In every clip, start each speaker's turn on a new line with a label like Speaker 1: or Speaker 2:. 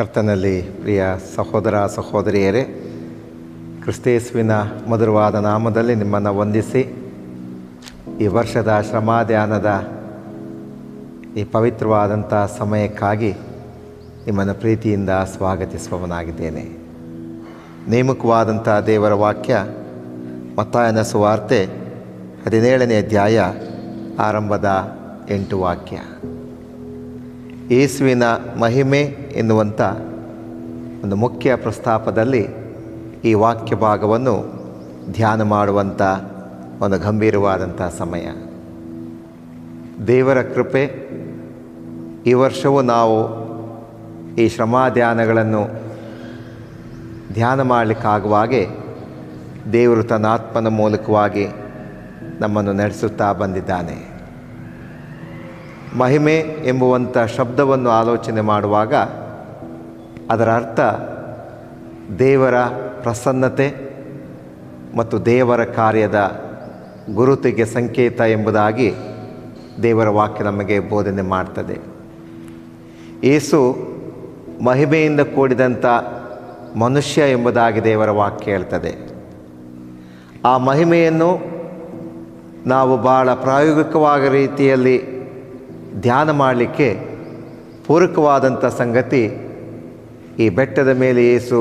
Speaker 1: ಕರ್ತನಲ್ಲಿ ಪ್ರಿಯ ಸಹೋದರ ಸಹೋದರಿಯರೇ, ಕ್ರಿಸ್ತೇಸುವಿನ ಮಧುರವಾದ ನಾಮದಲ್ಲಿ ನಿಮ್ಮನ್ನು ವಂದಿಸಿ ಈ ವರ್ಷದ ಶ್ರಮಾಧ್ಯಾನದ ಈ ಪವಿತ್ರವಾದಂಥ ಸಮಯಕ್ಕಾಗಿ ನಿಮ್ಮನ್ನು ಪ್ರೀತಿಯಿಂದ ಸ್ವಾಗತಿಸುವವನಾಗಿದ್ದೇನೆ. ನೇಮಕವಾದಂಥ ದೇವರ ವಾಕ್ಯ ಮತ್ತಾಯನ ಸುವಾರ್ತೆ 17ನೇ ಅಧ್ಯಾಯ ಆರಂಭದ 8 ವಾಕ್ಯ. ಯೇಸುವಿನ ಮಹಿಮೆ ಎನ್ನುವಂಥ ಒಂದು ಮುಖ್ಯ ಪ್ರಸ್ತಾಪದಲ್ಲಿ ಈ ವಾಕ್ಯ ಭಾಗವನ್ನು ಧ್ಯಾನ ಮಾಡುವಂಥ ಒಂದು ಗಂಭೀರವಾದಂಥ ಸಮಯ. ದೇವರ ಕೃಪೆ, ಈ ವರ್ಷವೂ ನಾವು ಈ ಶ್ರಮಾಧ್ಯಾನಗಳನ್ನು ಧ್ಯಾನ ಮಾಡಲಿಕ್ಕಾಗುವಾಗೆ ದೇವರು ತನ್ನ ಆತ್ಮನ ಮೂಲಕವಾಗಿ ನಮ್ಮನ್ನು ನಡೆಸುತ್ತಾ ಬಂದಿದ್ದಾನೆ. ಮಹಿಮೆ ಎಂಬುವಂಥ ಶಬ್ದವನ್ನು ಆಲೋಚನೆ ಮಾಡುವಾಗ ಅದರ ಅರ್ಥ ದೇವರ ಪ್ರಸನ್ನತೆ ಮತ್ತು ದೇವರ ಕಾರ್ಯದ ಗುರುತಿಗೆ ಸಂಕೇತ ಎಂಬುದಾಗಿ ದೇವರ ವಾಕ್ಯ ನಮಗೆ ಬೋಧನೆ ಮಾಡ್ತದೆ. ಯೇಸು ಮಹಿಮೆಯಿಂದ ಕೂಡಿದಂಥ ಮನುಷ್ಯ ಎಂಬುದಾಗಿ ದೇವರ ವಾಕ್ಯ ಹೇಳ್ತದೆ. ಆ ಮಹಿಮೆಯನ್ನು ನಾವು ಭಾಳ ಪ್ರಾಯೋಗಿಕವಾದ ರೀತಿಯಲ್ಲಿ ಧ್ಯಾನ ಮಾಡಲಿಕ್ಕೆ ಪೂರಕವಾದಂಥ ಸಂಗತಿ, ಈ ಬೆಟ್ಟದ ಮೇಲೆ ಯೇಸು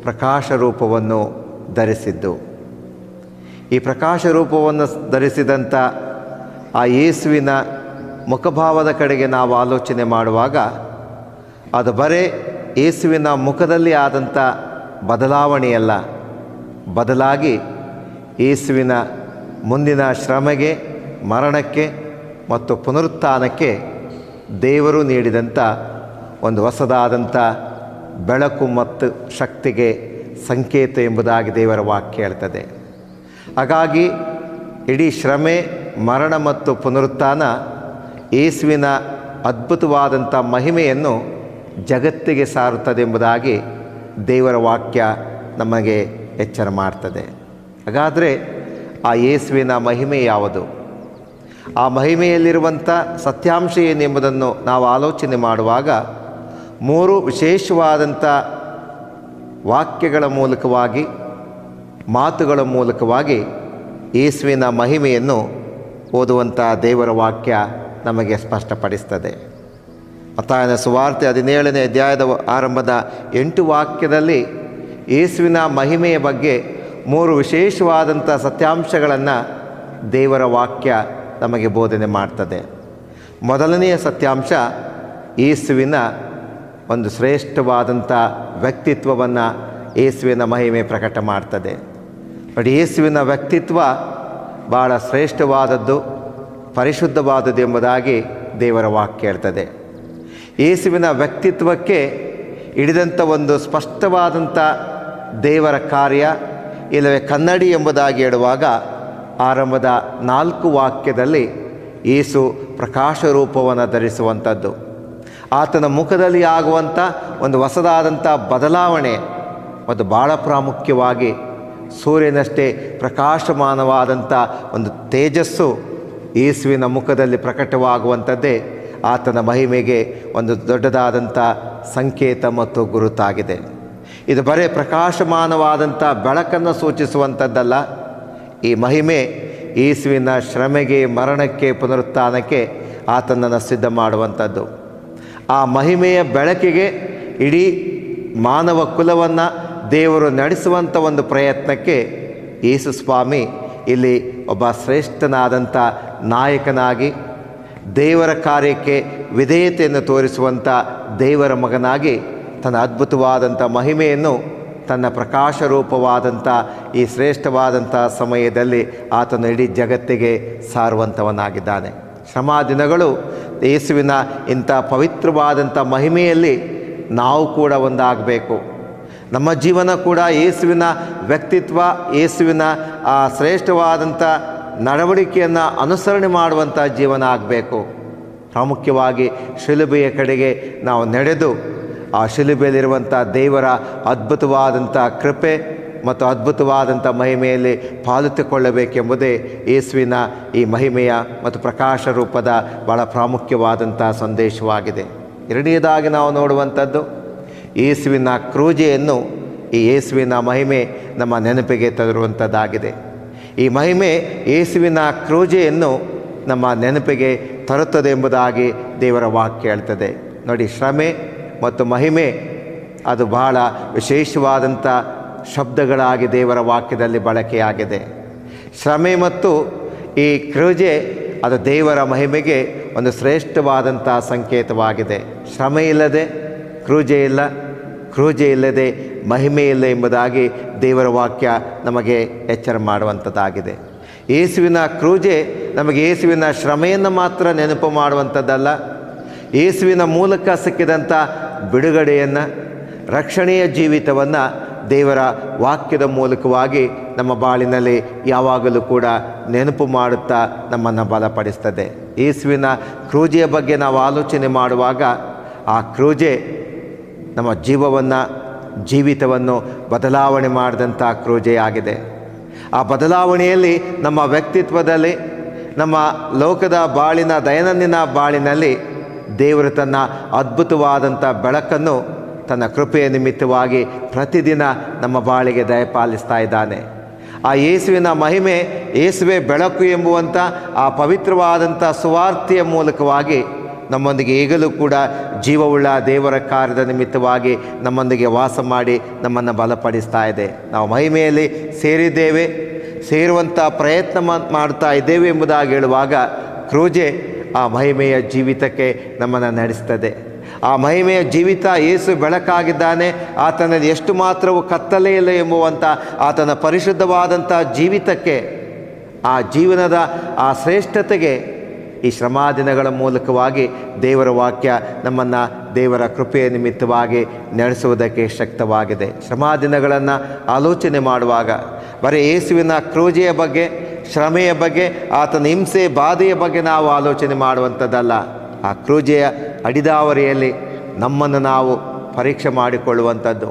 Speaker 1: ಪ್ರಕಾಶ ರೂಪವನ್ನು ಧರಿಸಿದ್ದು. ಈ ಪ್ರಕಾಶ ರೂಪವನ್ನು ಧರಿಸಿದಂಥ ಆ ಯೇಸುವಿನ ಮುಖಭಾವದ ಕಡೆಗೆ ನಾವು ಆಲೋಚನೆ ಮಾಡುವಾಗ ಅದು ಬರೇ ಯೇಸುವಿನ ಮುಖದಲ್ಲಿ ಆದಂಥ ಬದಲಾವಣೆಯಲ್ಲ, ಬದಲಾಗಿ ಯೇಸುವಿನ ಮುಂದಿನ ಶ್ರಮೆಗೆ, ಮರಣಕ್ಕೆ ಮತ್ತು ಪುನರುತ್ಥಾನಕ್ಕೆ ದೇವರು ನೀಡಿದಂಥ ಒಂದು ಹೊಸದಾದಂಥ ಬೆಳಕು ಮತ್ತು ಶಕ್ತಿಗೆ ಸಂಕೇತ ಎಂಬುದಾಗಿ ದೇವರ ವಾಕ್ಯ ಹೇಳ್ತದೆ. ಹಾಗಾಗಿ ಇಡೀ ಶ್ರಮೆ, ಮರಣ ಮತ್ತು ಪುನರುತ್ಥಾನ ಯೇಸುವಿನ ಅದ್ಭುತವಾದಂಥ ಮಹಿಮೆಯನ್ನು ಜಗತ್ತಿಗೆ ಸಾರುತ್ತದೆ ಎಂಬುದಾಗಿ ದೇವರ ವಾಕ್ಯ ನಮಗೆ ಎಚ್ಚರ ಮಾಡ್ತದೆ. ಹಾಗಾದರೆ ಆ ಯೇಸುವಿನ ಮಹಿಮೆ ಯಾವುದು? ಆ ಮಹಿಮೆಯಲ್ಲಿರುವಂಥ ಸತ್ಯಾಂಶ ಏನೆಂಬುದನ್ನು ನಾವು ಆಲೋಚನೆ ಮಾಡುವಾಗ 3 ವಿಶೇಷವಾದಂಥ ವಾಕ್ಯಗಳ ಮೂಲಕವಾಗಿ, ಮಾತುಗಳ ಮೂಲಕವಾಗಿ ಯೇಸುವಿನ ಮಹಿಮೆಯನ್ನು ಓದುವಂಥ ದೇವರ ವಾಕ್ಯ ನಮಗೆ ಸ್ಪಷ್ಟಪಡಿಸ್ತದೆ. ಮತ್ತಾಯನ ಸುವಾರ್ತೆ 17ನೇ ಅಧ್ಯಾಯದ ಆರಂಭದ 8 ವಾಕ್ಯದಲ್ಲಿ ಯೇಸುವಿನ ಮಹಿಮೆಯ ಬಗ್ಗೆ 3 ವಿಶೇಷವಾದಂಥ ಸತ್ಯಾಂಶಗಳನ್ನು ದೇವರ ವಾಕ್ಯ ನಮಗೆ ಬೋಧನೆ ಮಾಡ್ತದೆ. ಮೊದಲನೆಯ ಸತ್ಯಾಂಶ, ಯೇಸುವಿನ ಒಂದು ಶ್ರೇಷ್ಠವಾದಂಥ ವ್ಯಕ್ತಿತ್ವವನ್ನು ಯೇಸುವಿನ ಮಹಿಮೆ ಪ್ರಕಟ ಮಾಡ್ತದೆ. ನೋಡಿ, ಯೇಸುವಿನ ವ್ಯಕ್ತಿತ್ವ ಭಾಳ ಶ್ರೇಷ್ಠವಾದದ್ದು, ಪರಿಶುದ್ಧವಾದದ್ದು ಎಂಬುದಾಗಿ ದೇವರ ವಾಕ್ಯ ಹೇಳ್ತದೆ. ಯೇಸುವಿನ ವ್ಯಕ್ತಿತ್ವಕ್ಕೆ ಹಿಡಿದಂಥ ಒಂದು ಸ್ಪಷ್ಟವಾದಂಥ ದೇವರ ಕಾರ್ಯ, ಇಲ್ಲವೇ ಕನ್ನಡಿ ಎಂಬುದಾಗಿ ಹೇಳುವಾಗ ಆರಂಭದ 4 ವಾಕ್ಯದಲ್ಲಿ ಯೇಸು ಪ್ರಕಾಶ ರೂಪವನ್ನು ಧರಿಸುವಂಥದ್ದು, ಆತನ ಮುಖದಲ್ಲಿ ಆಗುವಂಥ ಒಂದು ಹೊಸದಾದಂಥ ಬದಲಾವಣೆ ಮತ್ತು ಭಾಳ ಪ್ರಾಮುಖ್ಯವಾಗಿ ಸೂರ್ಯನಷ್ಟೇ ಪ್ರಕಾಶಮಾನವಾದಂಥ ಒಂದು ತೇಜಸ್ಸು ಯೇಸುವಿನ ಮುಖದಲ್ಲಿ ಪ್ರಕಟವಾಗುವಂಥದ್ದೇ ಆತನ ಮಹಿಮೆಗೆ ಒಂದು ದೊಡ್ಡದಾದಂಥ ಸಂಕೇತ ಮತ್ತು ಗುರುತಾಗಿದೆ. ಇದು ಬರೀ ಪ್ರಕಾಶಮಾನವಾದಂಥ ಬೆಳಕನ್ನು ಸೂಚಿಸುವಂಥದ್ದಲ್ಲ. ಈ ಮಹಿಮೆ ಯೇಸುವಿನ ಶ್ರಮೆಗೆ, ಮರಣಕ್ಕೆ, ಪುನರುತ್ಥಾನಕ್ಕೆ ಆತನನ್ನು ಸಿದ್ಧ ಮಾಡುವಂಥದ್ದು. ಆ ಮಹಿಮೆಯ ಬೆಳಕಿಗೆ ಇಡೀ ಮಾನವ ಕುಲವನ್ನು ದೇವರು ನಡೆಸುವಂಥ ಒಂದು ಪ್ರಯತ್ನಕ್ಕೆ ಯೇಸು ಸ್ವಾಮಿ ಇಲ್ಲಿ ಒಬ್ಬ ಶ್ರೇಷ್ಠನಾದಂಥ ನಾಯಕನಾಗಿ, ದೇವರ ಕಾರ್ಯಕ್ಕೆ ವಿಧೇಯತೆಯನ್ನು ತೋರಿಸುವಂಥ ದೇವರ ಮಗನಾಗಿ ತನ್ನ ಅದ್ಭುತವಾದಂಥ ಮಹಿಮೆಯನ್ನು ತನ್ನ ಪ್ರಕಾಶ ರೂಪವಾದಂಥ ಈ ಶ್ರೇಷ್ಠವಾದಂಥ ಸಮಯದಲ್ಲಿ ಆತನು ಇಡೀ ಜಗತ್ತಿಗೆ ಸಾರುವಂಥವನಾಗಿದ್ದಾನೆ. ಶ್ರಮಾದಿನಗಳು ಯೇಸುವಿನ ಇಂಥ ಪವಿತ್ರವಾದಂಥ ಮಹಿಮೆಯಲ್ಲಿ ನಾವು ಕೂಡ ಒಂದಾಗಬೇಕು. ನಮ್ಮ ಜೀವನ ಕೂಡ ಯೇಸುವಿನ ವ್ಯಕ್ತಿತ್ವ, ಯೇಸುವಿನ ಆ ಶ್ರೇಷ್ಠವಾದಂಥ ನಡವಳಿಕೆಯನ್ನು ಅನುಸರಣೆ ಮಾಡುವಂಥ ಜೀವನ ಆಗಬೇಕು. ಪ್ರಾಮುಖ್ಯವಾಗಿ ಶಿಲುಬೆಯ ಕಡೆಗೆ ನಾವು ನಡೆದು ಆ ಶಿಲುಬೆಯಲ್ಲಿರುವಂಥ ದೇವರ ಅದ್ಭುತವಾದಂಥ ಕೃಪೆ ಮತ್ತು ಅದ್ಭುತವಾದಂಥ ಮಹಿಮೆಯಲ್ಲಿ ಪಾಲುತುಕೊಳ್ಳಬೇಕೆಂಬುದೇ ಯೇಸುವಿನ ಈ ಮಹಿಮೆಯ ಮತ್ತು ಪ್ರಕಾಶ ರೂಪದ ಭಾಳ ಪ್ರಾಮುಖ್ಯವಾದಂಥ ಸಂದೇಶವಾಗಿದೆ. ಎರಡನೇದಾಗಿ ನಾವು ನೋಡುವಂಥದ್ದು, ಯೇಸುವಿನ ಕ್ರೂಜೆಯನ್ನು, ಈ ಯೇಸುವಿನ ಮಹಿಮೆ ನಮ್ಮ ನೆನಪಿಗೆ ತರುವಂಥದ್ದಾಗಿದೆ. ಈ ಮಹಿಮೆ ಯೇಸುವಿನ ಕ್ರೂಜೆಯನ್ನು ನಮ್ಮ ನೆನಪಿಗೆ ತರುತ್ತದೆ ಎಂಬುದಾಗಿ ದೇವರ ವಾಕ್ಯ ಹೇಳ್ತದೆ. ನೋಡಿ, ಶ್ರಮೆ ಮತ್ತು ಮಹಿಮೆ ಅದು ಬಹಳ ವಿಶೇಷವಾದಂಥ ಶಬ್ದಗಳಾಗಿ ದೇವರ ವಾಕ್ಯದಲ್ಲಿ ಬಳಕೆಯಾಗಿದೆ. ಶ್ರಮೆ ಮತ್ತು ಈ ಕ್ರೂಜೆ ಅದು ದೇವರ ಮಹಿಮೆಗೆ ಒಂದು ಶ್ರೇಷ್ಠವಾದಂಥ ಸಂಕೇತವಾಗಿದೆ. ಶ್ರಮೆ ಇಲ್ಲದೆ ಕ್ರೂಜೆ ಇಲ್ಲ, ಕ್ರೂಜೆ ಇಲ್ಲದೆ ಮಹಿಮೆ ಇಲ್ಲ ಎಂಬುದಾಗಿ ದೇವರ ವಾಕ್ಯ ನಮಗೆ ಎಚ್ಚರ ಮಾಡುವಂಥದ್ದಾಗಿದೆ. ಯೇಸುವಿನ ಕ್ರೂಜೆ ನಮಗೆ ಯೇಸುವಿನ ಶ್ರಮೆಯನ್ನು ಮಾತ್ರ ನೆನಪು ಮಾಡುವಂಥದ್ದಲ್ಲ, ಯೇಸುವಿನ ಮೂಲಕ ಸಿಕ್ಕಿದಂಥ ಬಿಡುಗಡೆಯನ್ನು, ರಕ್ಷಣೆಯ ಜೀವಿತವನ್ನು ದೇವರ ವಾಕ್ಯದ ಮೂಲಕವಾಗಿ ನಮ್ಮ ಬಾಳಿನಲ್ಲಿ ಯಾವಾಗಲೂ ಕೂಡ ನೆನಪು ಮಾಡುತ್ತಾ ನಮ್ಮನ್ನು ಬಲಪಡಿಸ್ತದೆ. ಯೇಸುವಿನ ಕ್ರೂಜೆಯ ಬಗ್ಗೆ ನಾವು ಆಲೋಚನೆ ಮಾಡುವಾಗ ಆ ಕ್ರೂಜೆ ನಮ್ಮ ಜೀವಿತವನ್ನು ಬದಲಾವಣೆ ಮಾಡಿದಂಥ ಕ್ರೂಜೆಯಾಗಿದೆ. ಆ ಬದಲಾವಣೆಯಲ್ಲಿ ನಮ್ಮ ವ್ಯಕ್ತಿತ್ವದಲ್ಲಿ, ನಮ್ಮ ಲೋಕದ ಬಾಳಿನ ದೈನಂದಿನ ಬಾಳಿನಲ್ಲಿ ದೇವರು ತನ್ನ ಅದ್ಭುತವಾದಂಥ ಬೆಳಕನ್ನು ತನ್ನ ಕೃಪೆಯ ನಿಮಿತ್ತವಾಗಿ ಪ್ರತಿದಿನ ನಮ್ಮ ಬಾಳಿಗೆ ದಯಪಾಲಿಸ್ತಾ ಇದ್ದಾನೆ. ಆ ಯೇಸುವಿನ ಮಹಿಮೆ, ಯೇಸುವೆ ಬೆಳಕು ಎಂಬುವಂಥ ಆ ಪವಿತ್ರವಾದಂಥ ಸುವಾರ್ತೆಯ ಮೂಲಕವಾಗಿ ನಮ್ಮೊಂದಿಗೆ ಈಗಲೂ ಕೂಡ ಜೀವವುಳ್ಳ ದೇವರ ಕಾರ್ಯದ ನಿಮಿತ್ತವಾಗಿ ನಮ್ಮೊಂದಿಗೆ ವಾಸ ಮಾಡಿ ನಮ್ಮನ್ನು ಬಲಪಡಿಸ್ತಾ ಇದೆ. ನಾವು ಮಹಿಮೆಯಲ್ಲಿ ಸೇರಿದ್ದೇವೆ, ಸೇರುವಂಥ ಪ್ರಯತ್ನ ಮಾಡ್ತಾ ಇದ್ದೇವೆ ಎಂಬುದಾಗಿ ಹೇಳುವಾಗ ಕ್ರೂಜೆ ಆ ಮಹಿಮೆಯ ಜೀವಿತಕ್ಕೆ ನಮ್ಮನ್ನು ನಡೆಸ್ತದೆ. ಆ ಮಹಿಮೆಯ ಜೀವಿತ, ಯೇಸು ಬೆಳಕಾಗಿದ್ದಾನೆ, ಆತನಲ್ಲಿ ಎಷ್ಟು ಮಾತ್ರವೂ ಕತ್ತಲೆ ಇಲ್ಲ ಎಂಬುವಂಥ ಆತನ ಪರಿಶುದ್ಧವಾದಂಥ ಜೀವಿತಕ್ಕೆ, ಆ ಜೀವನದ ಆ ಶ್ರೇಷ್ಠತೆಗೆ ಈ ಶ್ರಮಾದಿನಗಳ ಮೂಲಕವಾಗಿ ದೇವರ ವಾಕ್ಯ ನಮ್ಮನ್ನು ದೇವರ ಕೃಪೆಯ ನಿಮಿತ್ತವಾಗಿ ನಡೆಸುವುದಕ್ಕೆ ಶಕ್ತವಾಗಿದೆ. ಶ್ರಮಾದಿನಗಳನ್ನು ಆಲೋಚನೆ ಮಾಡುವಾಗ ಬರೀ ಯೇಸುವಿನ ಕ್ರೂಜೆಯ ಬಗ್ಗೆ, ಶ್ರಮೆಯ ಬಗ್ಗೆ, ಆತನ ಹಿಂಸೆ ಬಾಧೆಯ ಬಗ್ಗೆ ನಾವು ಆಲೋಚನೆ ಮಾಡುವಂಥದ್ದಲ್ಲ. ಆ ಕ್ರೂಜೆಯ ಅಡಿದಾವರಿಯಲ್ಲಿ ನಮ್ಮನ್ನು ನಾವು ಪರೀಕ್ಷೆ ಮಾಡಿಕೊಳ್ಳುವಂಥದ್ದು,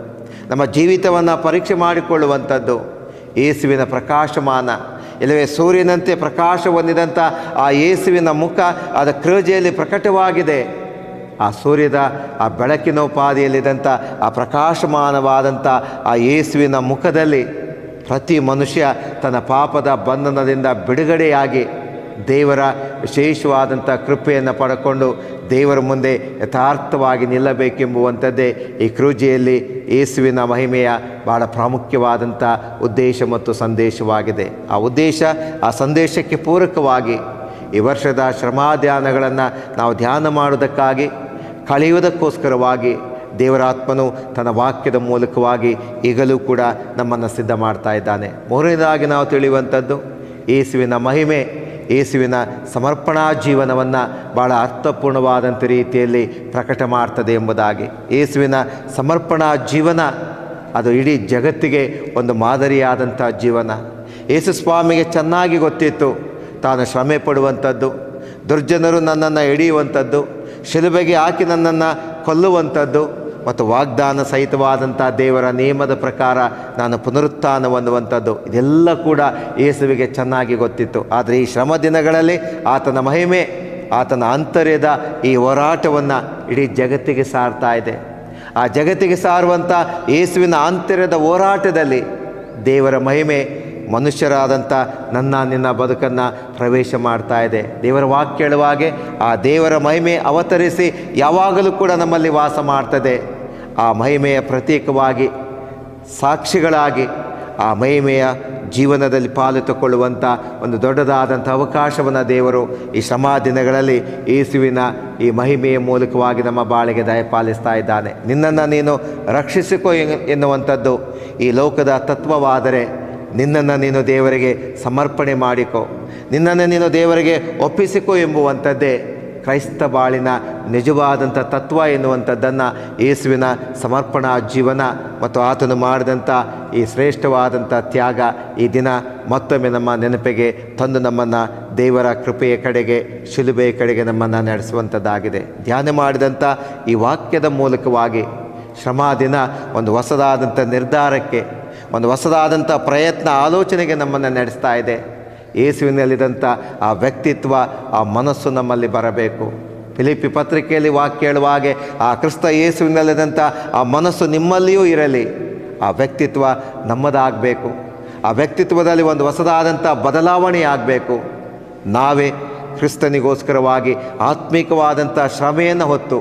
Speaker 1: ನಮ್ಮ ಜೀವಿತವನ್ನು ಪರೀಕ್ಷೆ ಮಾಡಿಕೊಳ್ಳುವಂಥದ್ದು. ಯೇಸುವಿನ ಪ್ರಕಾಶಮಾನ, ಇಲ್ಲವೇ ಸೂರ್ಯನಂತೆ ಪ್ರಕಾಶ ಹೊಂದಿದಂಥ ಆ ಯೇಸುವಿನ ಮುಖ ಅದು ಕ್ರೂಜೆಯಲ್ಲಿ ಪ್ರಕಟವಾಗಿದೆ. ಆ ಸೂರ್ಯದ ಆ ಬೆಳಕಿನೋಪಾದಿಯಲ್ಲಿದ್ದಂಥ ಆ ಪ್ರಕಾಶಮಾನವಾದಂಥ ಆ ಯೇಸುವಿನ ಮುಖದಲ್ಲಿ ಪ್ರತಿ ಮನುಷ್ಯ ತನ್ನ ಪಾಪದ ಬಂಧನದಿಂದ ಬಿಡುಗಡೆಯಾಗಿ ದೇವರ ವಿಶೇಷವಾದಂಥ ಕೃಪೆಯನ್ನು ಪಡ್ಕೊಂಡು ದೇವರ ಮುಂದೆ ಯಥಾರ್ಥವಾಗಿ ನಿಲ್ಲಬೇಕೆಂಬುವಂಥದ್ದೇ ಈ ಕ್ರೂಜೆಯಲ್ಲಿ ಯೇಸುವಿನ ಮಹಿಮೆಯ ಭಾಳ ಪ್ರಾಮುಖ್ಯವಾದಂಥ ಉದ್ದೇಶ ಮತ್ತು ಸಂದೇಶವಾಗಿದೆ. ಆ ಸಂದೇಶಕ್ಕೆ ಪೂರಕವಾಗಿ ಈ ವರ್ಷದ ಶ್ರಮಾಧ್ಯಾನಗಳನ್ನು ನಾವು ಧ್ಯಾನ ಮಾಡುವುದಕ್ಕಾಗಿ, ಕಳೆಯುವುದಕ್ಕೋಸ್ಕರವಾಗಿ ದೇವರಾತ್ಮನು ತನ್ನ ವಾಕ್ಯದ ಮೂಲಕವಾಗಿ ಈಗಲೂ ಕೂಡ ನಮ್ಮನ್ನು ಸಿದ್ಧ ಮಾಡ್ತಾ ಇದ್ದಾನೆ. ಮೂರನೇದಾಗಿ ನಾವು ತಿಳಿಯುವಂಥದ್ದು, ಯೇಸುವಿನ ಮಹಿಮೆ ಯೇಸುವಿನ ಸಮರ್ಪಣಾ ಜೀವನವನ್ನು ಭಾಳ ಅರ್ಥಪೂರ್ಣವಾದಂಥ ರೀತಿಯಲ್ಲಿ ಪ್ರಕಟ ಮಾಡ್ತದೆ ಎಂಬುದಾಗಿ. ಯೇಸುವಿನ ಸಮರ್ಪಣಾ ಜೀವನ ಅದು ಇಡೀ ಜಗತ್ತಿಗೆ ಒಂದು ಮಾದರಿಯಾದಂಥ ಜೀವನ. ಯೇಸು ಸ್ವಾಮಿಗೆ ಚೆನ್ನಾಗಿ ಗೊತ್ತಿತ್ತು ತಾನು ಶ್ರಮೆ ಪಡುವಂಥದ್ದು, ದುರ್ಜನರು ನನ್ನನ್ನು ಹಿಡಿಯುವಂಥದ್ದು, ಶಿಲುಬೆಗೆ ಹಾಕಿ ನನ್ನನ್ನು ಕೊಲ್ಲುವಂಥದ್ದು ಮತ್ತು ವಾಗ್ದಾನ ಸಹಿತವಾದಂಥ ದೇವರ ನಿಯಮದ ಪ್ರಕಾರ ನಾನು ಪುನರುತ್ಥಾನ ಹೊಂದುವಂಥದ್ದು, ಇದೆಲ್ಲ ಕೂಡ ಯೇಸುವಿಗೆ ಚೆನ್ನಾಗಿ ಗೊತ್ತಿತ್ತು. ಆದರೆ ಈ ಶ್ರಮ ದಿನಗಳಲ್ಲಿ ಆತನ ಮಹಿಮೆ, ಆತನ ಆಂತರ್ಯದ ಈ ಹೋರಾಟವನ್ನು ಇಡೀ ಜಗತ್ತಿಗೆ ಸಾರ್ತಾ ಇದೆ. ಆ ಜಗತ್ತಿಗೆ ಸಾರುವಂಥ ಯೇಸುವಿನ ಆಂತರ್ಯದ ಹೋರಾಟದಲ್ಲಿ ದೇವರ ಮಹಿಮೆ ಮನುಷ್ಯರಾದಂಥ ನಿನ್ನ ಬದುಕನ್ನು ಪ್ರವೇಶ ಮಾಡ್ತಾ ಇದೆ. ದೇವರ ವಾಕ್ಯ ಹೇಳುವಾಗೆ ಆ ದೇವರ ಮಹಿಮೆ ಅವತರಿಸಿ ಯಾವಾಗಲೂ ಕೂಡ ನಮ್ಮಲ್ಲಿ ವಾಸ ಮಾಡ್ತದೆ. ಆ ಮಹಿಮೆಯ ಪ್ರತೀಕವಾಗಿ, ಸಾಕ್ಷಿಗಳಾಗಿ ಆ ಮಹಿಮೆಯ ಜೀವನದಲ್ಲಿ ಪಾಲು ತಗೊಳ್ಳುವಂಥ ಒಂದು ದೊಡ್ಡದಾದಂಥ ಅವಕಾಶವನ್ನು ದೇವರು ಈ ಶ್ರಮಾದಿನಗಳಲ್ಲಿ ಯೇಸುವಿನ ಈ ಮಹಿಮೆಯ ಮೂಲಕವಾಗಿ ನಮ್ಮ ಬಾಳಿಗೆ ದಯಪಾಲಿಸ್ತಾ ಇದ್ದಾನೆ. ನಿನ್ನನ್ನು ನೀನು ರಕ್ಷಿಸಿಕೊ ಎನ್ನುವಂಥದ್ದು ಈ ಲೋಕದ ತತ್ವವಾದರೆ, ನಿನ್ನನ್ನು ನೀನು ದೇವರಿಗೆ ಸಮರ್ಪಣೆ ಮಾಡಿಕೊ, ನಿನ್ನನ್ನು ನೀನು ದೇವರಿಗೆ ಒಪ್ಪಿಸಿಕೊ ಎಂಬುವಂಥದ್ದೇ ಕ್ರೈಸ್ತ ಬಾಳಿನ ನಿಜವಾದಂಥ ತತ್ವ ಎನ್ನುವಂಥದ್ದನ್ನು ಯೇಸುವಿನ ಸಮರ್ಪಣಾ ಜೀವನ ಮತ್ತು ಆತನು ಮಾಡಿದಂಥ ಈ ಶ್ರೇಷ್ಠವಾದಂಥ ತ್ಯಾಗ ಈ ದಿನ ಮತ್ತೊಮ್ಮೆ ನಮ್ಮ ನೆನಪಿಗೆ ತಂದು ನಮ್ಮನ್ನು ದೇವರ ಕೃಪೆಯ ಕಡೆಗೆ, ಶಿಲುಬೆಯ ಕಡೆಗೆ ನಮ್ಮನ್ನು ನಡೆಸುವಂಥದ್ದಾಗಿದೆ. ಧ್ಯಾನ ಮಾಡಿದಂಥ ಈ ವಾಕ್ಯದ ಮೂಲಕವಾಗಿ ಶ್ರಮಾದಿನ ಒಂದು ಹೊಸದಾದಂಥ ನಿರ್ಧಾರಕ್ಕೆ, ಒಂದು ಹೊಸದಾದಂಥ ಪ್ರಯತ್ನ, ಆಲೋಚನೆಗೆ ನಮ್ಮನ್ನು ನಡೆಸ್ತಾ ಇದೆ. ಯೇಸುವಿನಲ್ಲಿದ್ದಂಥ ಆ ವ್ಯಕ್ತಿತ್ವ, ಆ ಮನಸ್ಸು ನಮ್ಮಲ್ಲಿ ಬರಬೇಕು. ಫಿಲಿಪ್ಪಿ ಪತ್ರಿಕೆಯಲ್ಲಿ ವಾಕ್ಯ ಹೇಳುವ ಹಾಗೆ ಆ ಕ್ರಿಸ್ತ ಯೇಸುವಿನಲ್ಲಿದ್ದಂಥ ಆ ಮನಸ್ಸು ನಿಮ್ಮಲ್ಲಿಯೂ ಇರಲಿ. ಆ ವ್ಯಕ್ತಿತ್ವ ನಮ್ಮದಾಗಬೇಕು. ಆ ವ್ಯಕ್ತಿತ್ವದಲ್ಲಿ ಒಂದು ಹೊಸದಾದಂಥ ಬದಲಾವಣೆ ಆಗಬೇಕು. ನಾವೇ ಕ್ರಿಸ್ತನಿಗೋಸ್ಕರವಾಗಿ ಆತ್ಮಿಕವಾದಂಥ ಶ್ರಮೆಯನ್ನು ಹೊತ್ತು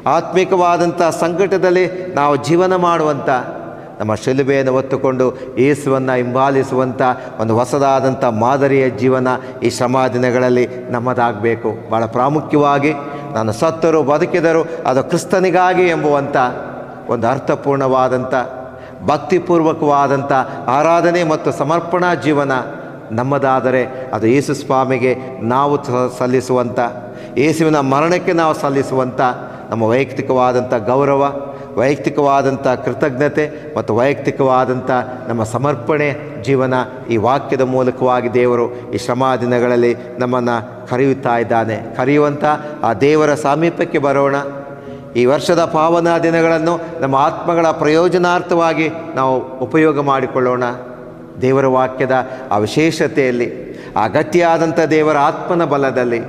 Speaker 1: ಆತ್ಮಿಕವಾದಂಥ ಸಂಕಟದಲ್ಲಿ ನಾವು ಜೀವನ ಮಾಡುವಂಥ, ನಮ್ಮ ಶಿಲುಬೆಯನ್ನು ಹೊತ್ತುಕೊಂಡು ಯೇಸುವನ್ನು ಹಿಂಬಾಲಿಸುವಂಥ ಒಂದು ಹೊಸದಾದಂಥ ಮಾದರಿಯ ಜೀವನ ಈ ಶ್ರಮ ದಿನಗಳಲ್ಲಿ ನಮ್ಮದಾಗಬೇಕು. ಭಾಳ ಪ್ರಾಮುಖ್ಯವಾಗಿ ನಾನು ಸತ್ತರೂ ಬದುಕಿದರೂ ಅದು ಕ್ರಿಸ್ತನಿಗಾಗಿ ಎಂಬುವಂಥ ಒಂದು ಅರ್ಥಪೂರ್ಣವಾದಂಥ ಭಕ್ತಿಪೂರ್ವಕವಾದಂಥ ಆರಾಧನೆ ಮತ್ತು ಸಮರ್ಪಣಾ ಜೀವನ ನಮ್ಮದಾದರೆ ಅದು ಯೇಸು ಸ್ವಾಮಿಗೆ ನಾವು ಸಲ್ಲಿಸುವಂಥ, ಯೇಸುವಿನ ಮರಣಕ್ಕೆ ನಾವು ಸಲ್ಲಿಸುವಂಥ ನಮ್ಮ ವೈಯಕ್ತಿಕವಾದಂಥ ಗೌರವ, ವೈಯಕ್ತಿಕವಾದಂಥ ಕೃತಜ್ಞತೆ ಮತ್ತು ವೈಯಕ್ತಿಕವಾದಂಥ ನಮ್ಮ ಸಮರ್ಪಣೆ ಜೀವನ ಈ ವಾಕ್ಯದ ಮೂಲಕವಾಗಿ ದೇವರು ಈ ಶ್ರಮ ದಿನಗಳಲ್ಲಿ ನಮ್ಮನ್ನು ಕರೆಯುತ್ತಾ ಇದ್ದಾನೆ. ಕರೆಯುವಂಥ ಆ ದೇವರ ಸಾಮೀಪ್ಯಕ್ಕೆ ಬರೋಣ. ಈ ವರ್ಷದ ಪಾವನ ದಿನಗಳನ್ನು ನಮ್ಮ ಆತ್ಮಗಳ ಪ್ರಯೋಜನಾರ್ಥವಾಗಿ ನಾವು ಉಪಯೋಗ ಮಾಡಿಕೊಳ್ಳೋಣ. ದೇವರ ವಾಕ್ಯದ ಆ ವಿಶೇಷತೆಯಲ್ಲಿ, ಆ ಗಟ್ಟಿಯಾದಂಥ ದೇವರ ಆತ್ಮನ ಬಲದಲ್ಲಿ,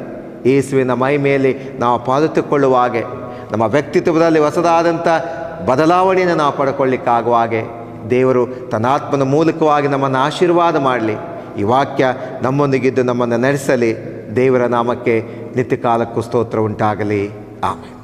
Speaker 1: ಯೇಸುವಿನ ಮಹಿಮೆಯಲ್ಲಿ ನಾವು ಪಾಲುತ್ತುಕೊಳ್ಳುವ ಹಾಗೆ, ನಮ್ಮ ವ್ಯಕ್ತಿತ್ವದಲ್ಲಿ ಹೊಸದಾದಂಥ ಬದಲಾವಣೆಯನ್ನು ನಾವು ಪಡ್ಕೊಳ್ಳಿಕ್ಕಾಗುವ ಹಾಗೆ ದೇವರು ತನ್ನ ಆತ್ಮನ ಮೂಲಕವಾಗಿ ನಮ್ಮನ್ನು ಆಶೀರ್ವಾದ ಮಾಡಲಿ. ಈ ವಾಕ್ಯ ನಮ್ಮೊಂದಿಗಿದ್ದು ನಮ್ಮನ್ನು ನಡೆಸಲಿ. ದೇವರ ನಾಮಕ್ಕೆ ನಿತ್ಯ ಕಾಲಕ್ಕೂ ಸ್ತೋತ್ರ ಉಂಟಾಗಲಿ. ಆಮೆನ್.